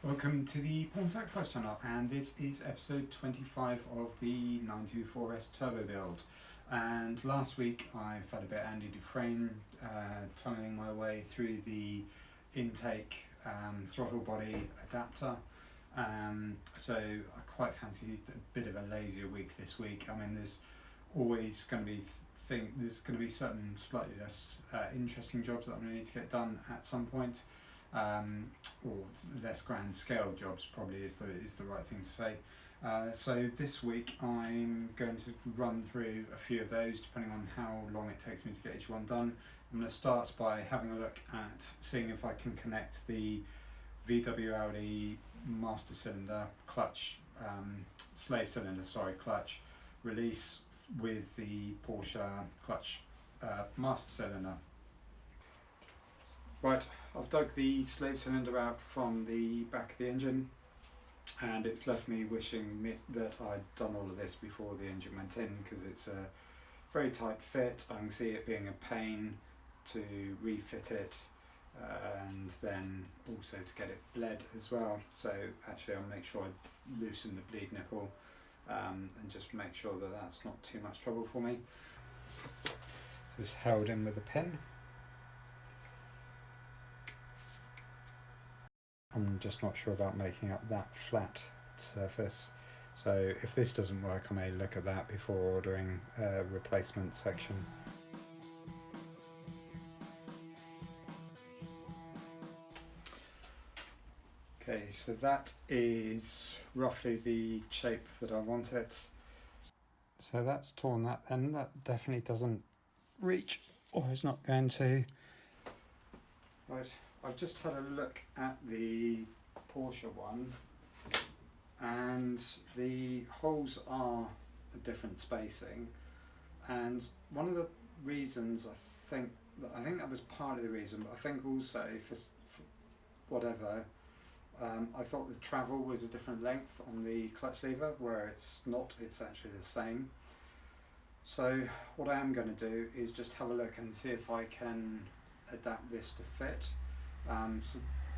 Welcome to the Porn Sacrifice channel, and this is episode 25 of the 924 S Turbo build. And last week I've had a bit of Andy Dufresne tunneling my way through the intake throttle body adapter. So I quite fancy a bit of a lazier week this week. I mean, there's always going to be certain slightly less interesting jobs that I'm going to need to get done at some point. Or less grand scale jobs probably is the right thing to say. So this week I'm going to run through a few of those depending on how long it takes me to get each one done. I'm going to start by having a look at seeing if I can connect the VW Audi master cylinder clutch, slave cylinder, clutch release with the Porsche clutch master cylinder. Right, I've dug the slave cylinder out from the back of the engine, and it's left me wishing that I'd done all of this before the engine went in, because it's a very tight fit. I can see it being a pain to refit it and then also to get it bled as well. So actually I'll make sure I loosen the bleed nipple and just make sure that that's not too much trouble for me. Just held in with a pin. I'm just not sure about making up that flat surface, so if this doesn't work I may look at that before ordering a replacement section. Okay, so that is roughly the shape that I want it. So that's torn that end. That definitely doesn't reach, or it's not going to. Right. I've just had a look at the Porsche one, and the holes are a different spacing, and one of the reasons I think that was part of the reason, but I think also for whatever, I thought the travel was a different length on the clutch lever, where it's not, it's actually the same. So what I am going to do is just have a look and see if I can adapt this to fit.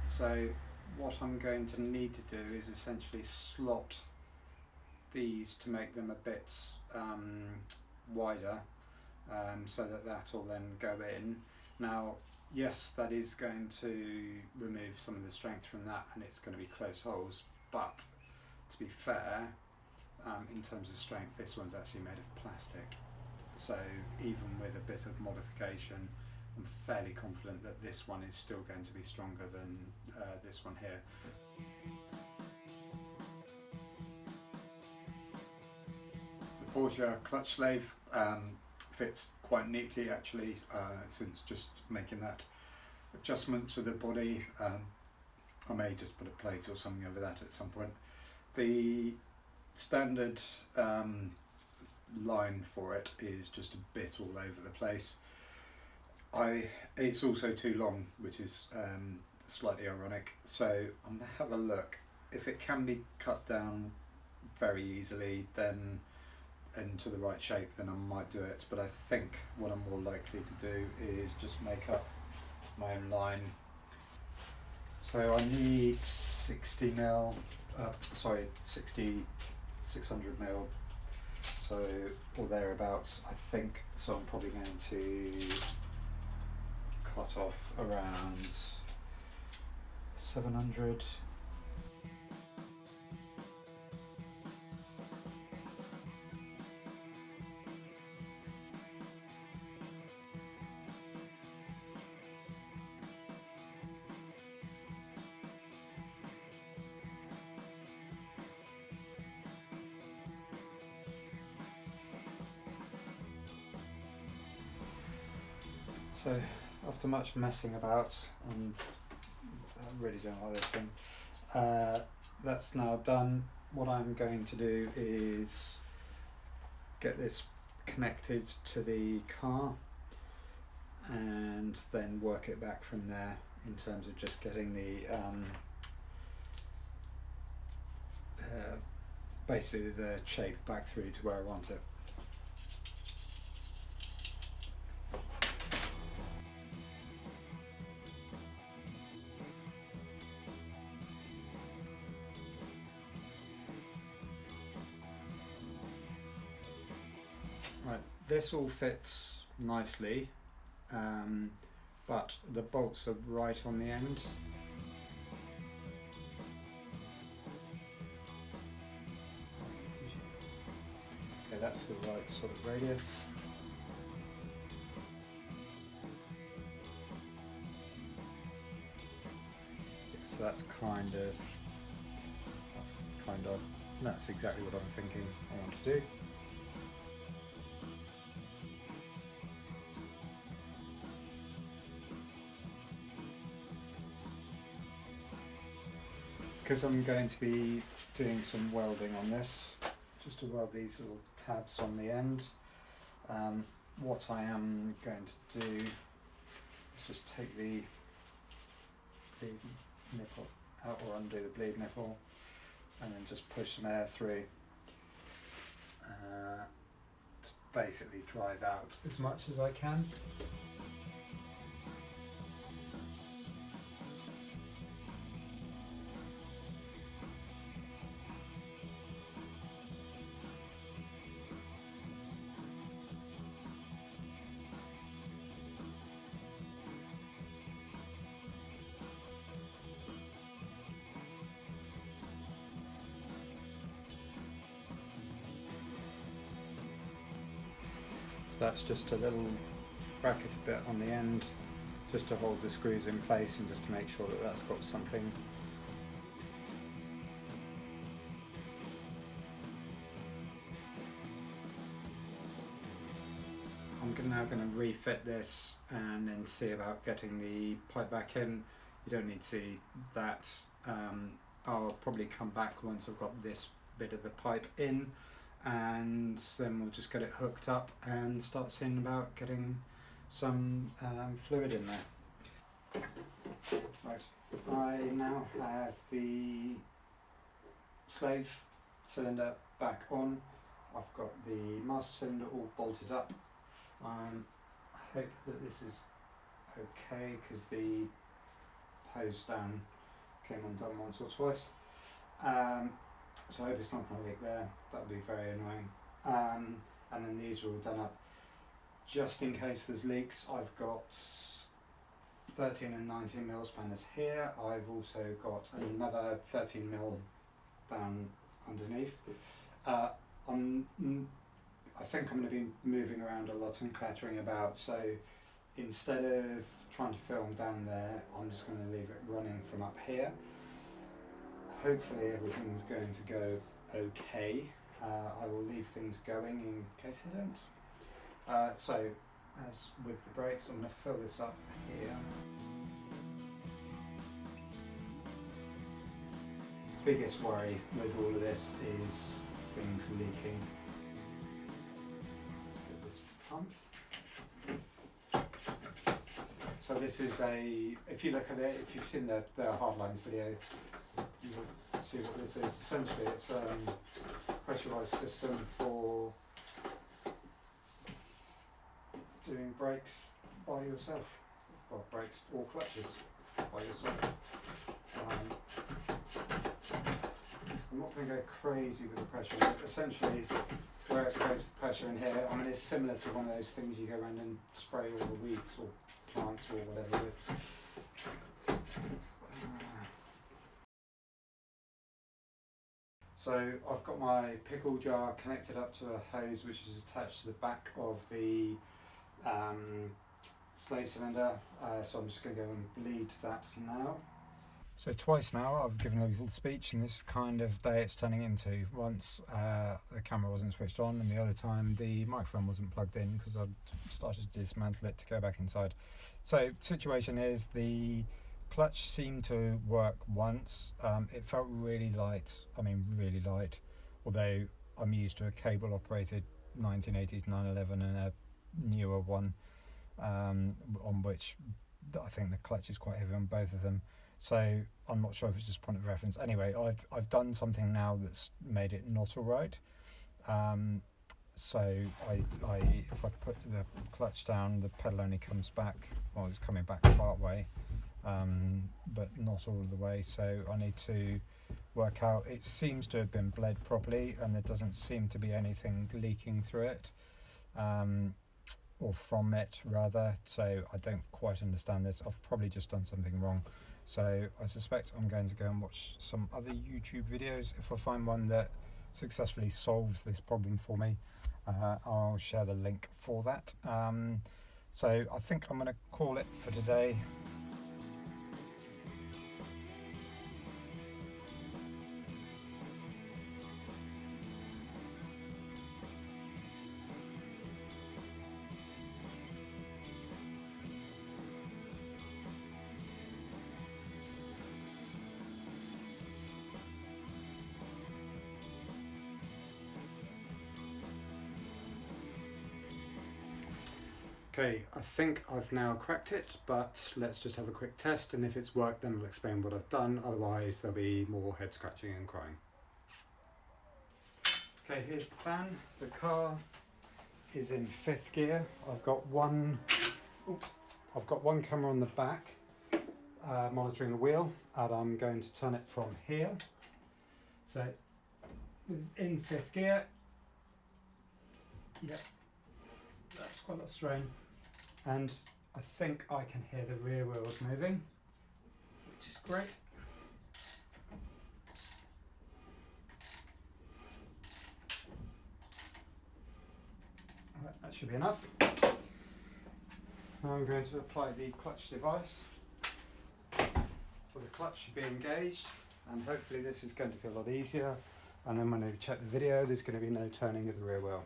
So what I'm going to need to do is essentially slot these to make them a bit wider, so that will then go in. Now, yes, that is going to remove some of the strength from that, and it's going to be close holes, but to be fair, in terms of strength, this one's actually made of plastic, so even with a bit of modification, I'm fairly confident that this one is still going to be stronger than this one here. The Porsche clutch slave fits quite neatly actually, since just making that adjustment to the body. I may just put a plate or something over that at some point. The standard line for it is just a bit all over the place. It's also too long, which is slightly ironic, so I'm going to have a look. If it can be cut down very easily then into the right shape, then I might do it, but I think what I'm more likely to do is just make up my own line. So I need 600 mil, so or thereabouts I think, so I'm probably going to cut off around 700. So after much messing about, and I really don't like this thing, that's now done. What I'm going to do is get this connected to the car and then work it back from there in terms of just getting the basically the shape back through to where I want it. this all fits nicely, but the bolts are right on the end. Okay, that's the right sort of radius. So that's kind of, that's exactly what I'm thinking I want to do. Because I'm going to be doing some welding on this, just to weld these little tabs on the end, what I am going to do is just take the bleed nipple out, or undo the bleed nipple, and then just push some air through to basically drive out as much as I can. So that's just a little bracket bit on the end, just to hold the screws in place and just to make sure that that's got something. I'm now going to refit this and then see about getting the pipe back in. You don't need to see that. I'll probably come back once I've got this bit of the pipe in, and then we'll just get it hooked up and start seeing about getting some fluid in there. Right, I now have the slave cylinder back on. I've got the master cylinder all bolted up. I hope that this is okay, because the hose down came undone once or twice. So I hope it's not going to leak there. That would be very annoying. And then these are all done up. Just in case there's leaks, I've got 13 and 19 mil spanners here. I've also got another 13 mil down underneath. I think I'm going to be moving around a lot and clattering about, so instead of trying to film down there, I'm just going to leave it running from up here. Hopefully everything's going to go okay. I will leave things going in case they don't. So, as with the brakes, I'm going to fill this up here. Biggest worry with all of this is things leaking. Let's get this pumped. So this is if you look at it, if you've seen the hardlines video, you will see what this is. Essentially it's a pressurised system for doing brakes by yourself, or brakes or clutches by yourself. I'm not going to go crazy with the pressure, but essentially where it creates the pressure in here, I mean it's similar to one of those things you go around and spray all the weeds or plants or whatever with. So I've got my pickle jar connected up to a hose which is attached to the back of the slave cylinder, so I'm just going to go and bleed that now. So twice now I've given a little speech, and this kind of day it's turning into. Once the camera wasn't switched on, and the other time the microphone wasn't plugged in because I'd started to dismantle it to go back inside. So situation is, the clutch seemed to work once. It felt really light, really light, although I'm used to a cable operated 1980s 911 and a newer one on which I think the clutch is quite heavy on both of them. So I'm not sure if it's just point of reference. Anyway, I've done something now that's made it not alright. So if I put the clutch down, the pedal only comes back, well, it's coming back part way, but not all the way. So I need to work out. It seems to have been bled properly, and there doesn't seem to be anything leaking through it. or from it rather, so I don't quite understand this. I've probably just done something wrong, so I suspect I'm going to go and watch some other YouTube videos. If I find one that successfully solves this problem for me, I'll share the link for that. So I think I'm going to call it for today. Okay, I think I've now cracked it, but let's just have a quick test, and if it's worked then I'll explain what I've done, otherwise there'll be more head scratching and crying. Okay, here's the plan. The car is in 5th gear. I've got one camera on the back monitoring the wheel, and I'm going to turn it from here. So in 5th gear, yep, that's quite a lot of strain. And I think I can hear the rear wheels moving, which is great. Alright, that should be enough. Now I'm going to apply the clutch device. So the clutch should be engaged, and hopefully this is going to be a lot easier. And then when I check the video, there's going to be no turning of the rear wheel.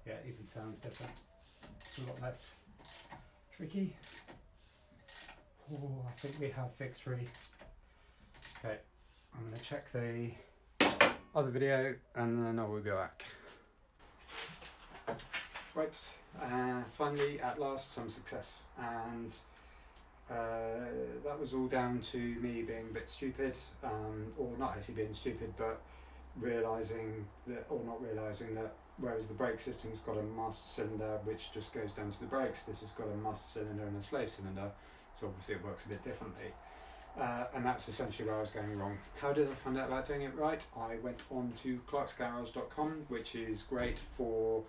Yeah, it even sounds different. It's a lot less tricky. Oh, I think we have victory. Okay, I'm going to check the other video and then I will be back. Right, finally at last some success, and that was all down to me being a bit stupid, or not actually being stupid, but realising that, or not realising that, whereas the brake system's got a master cylinder which just goes down to the brakes, this has got a master cylinder and a slave cylinder, so obviously it works a bit differently. And that's essentially where I was going wrong. How did I find out about doing it right? I went on to clarksgarage.com, which is great for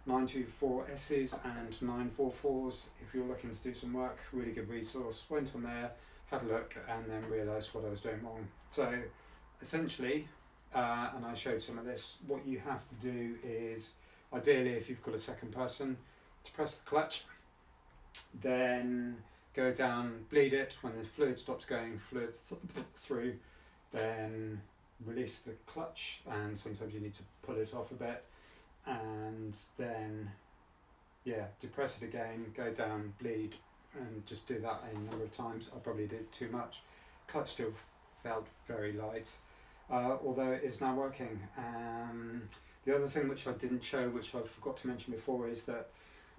924Ss and 944s if you're looking to do some work. Really good resource. Went on there, had a look, and then realised what I was doing wrong. So essentially, and I showed some of this, what you have to do is, ideally if you've got a second person, to press the clutch, then go down, bleed it. When the fluid stops going through, then release the clutch, and sometimes you need to pull it off a bit, and then depress it again, go down, bleed, and just do that a number of times. I probably did too much. Clutch still felt very light, although it is now working. The other thing which I didn't show, which I forgot to mention before, is that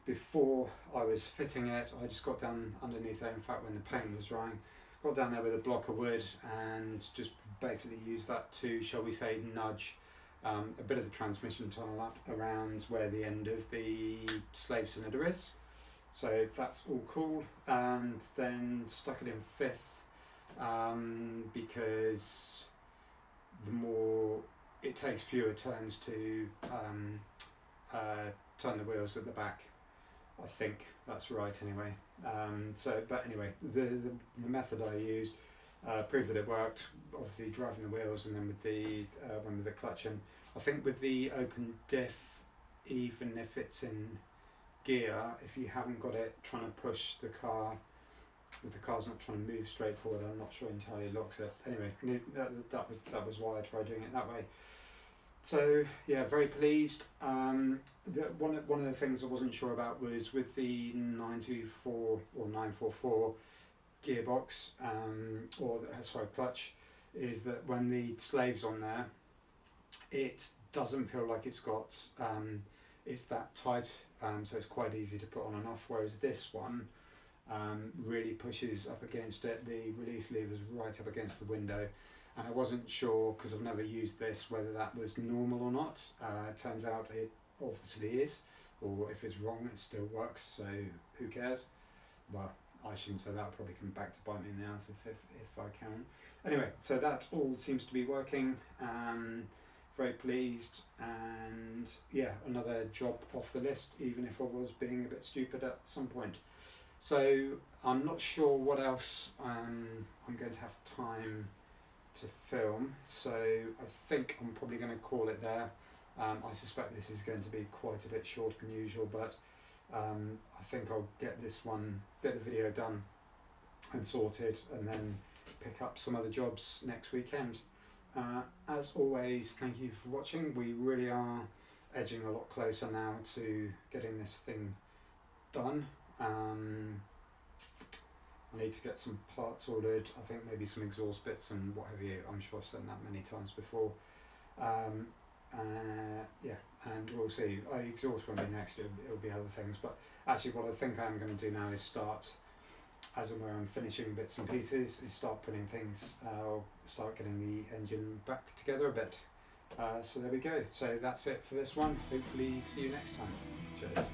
before I was fitting it, I just got down underneath there, in fact when the paint was drying, got down there with a block of wood and just basically used that to, shall we say, nudge a bit of the transmission tunnel up around where the end of the slave cylinder is. So that's all cool, and then stuck it in 5th because the more it takes fewer turns to turn the wheels at the back. I think that's right anyway. But anyway, the method I used proved that it worked. Obviously driving the wheels and then with the one with the clutch in. I think with the open diff, even if it's in gear, if you haven't got it trying to push the car, if the car's not trying to move straight forward, I'm not sure entirely locks it. Anyway, that was why I tried doing it that way. So yeah, very pleased. One of the things I wasn't sure about was with the 924 or 944 gearbox, clutch, is that when the slave's on there, it doesn't feel like it's got it's that tight, so it's quite easy to put on and off, whereas this one really pushes up against it. The release lever's right up against the window, and I wasn't sure, because I've never used this, whether that was normal or not. Turns out it obviously is, or if it's wrong it still works, so who cares. Well, I shouldn't say that, I'll probably come back to bite me in the ass if I can. Anyway, so that all seems to be working. very pleased, and yeah, another job off the list, even if I was being a bit stupid at some point. So I'm not sure what else I'm going to have time to film, so I think I'm probably going to call it there. I suspect this is going to be quite a bit shorter than usual, but I think I'll get the video done and sorted, and then pick up some other jobs next weekend. As always, thank you for watching. We really are edging a lot closer now to getting this thing done. I need to get some parts ordered, I think maybe some exhaust bits and what have you. I'm sure I've said that many times before. Yeah, and we'll see. Exhaust won't be next, it'll be other things, but actually what I think I'm going to do now is start, as and where I'm finishing bits and pieces, is start putting things, start getting the engine back together a bit. So there we go. So that's it for this one. Hopefully see you next time. Cheers.